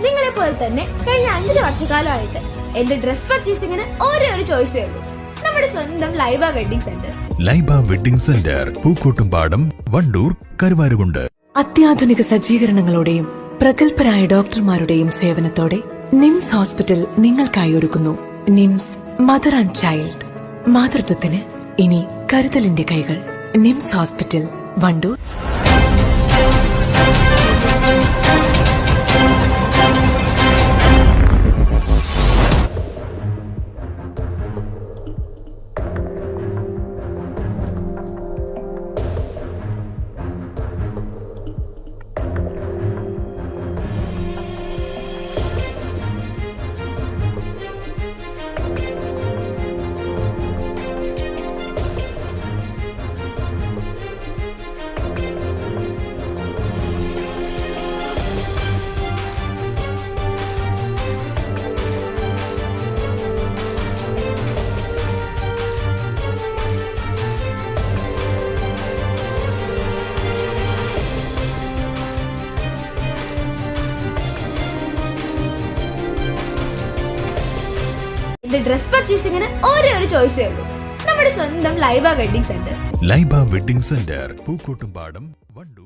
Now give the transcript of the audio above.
നിങ്ങളെ പോലെ തന്നെ കഴിഞ്ഞ 5 വർഷക്കാലമായിട്ട് എന്റെ ഡ്രസ് പർച്ചേസിംഗിന് ഒരേ ഒരു ചോയ്സേ ഉള്ളൂ, നമ്മുടെ സ്വന്തം Laiba wedding centre. Laiba wedding centre, Pookkottumpadam, Wandoor, Karuvarakundu. അത്യാധുനിക സജ്ജീകരണങ്ങളോടെയും പ്രഗത്ഭരായ ഡോക്ടർമാരുടെയും സേവനത്തോടെ നിംസ് ഹോസ്പിറ്റൽ നിങ്ങൾക്കായി ഒരുക്കുന്നു നിംസ് മദർ ആൻഡ് ചൈൽഡ്. മാതൃത്വത്തിന് ഇനി കരുതലിന്റെ കൈകൾ. NIMS hospital, Wandoor. എന്റെ ഡ്രസ് പർച്ചേസിംഗിന് ഒരേ ഒരു ചോയ്സേ ഉള്ളൂ, നമ്മുടെ സ്വന്തം Laiba wedding centre. Laiba wedding centre, Pookkottumpadam, Wandoor.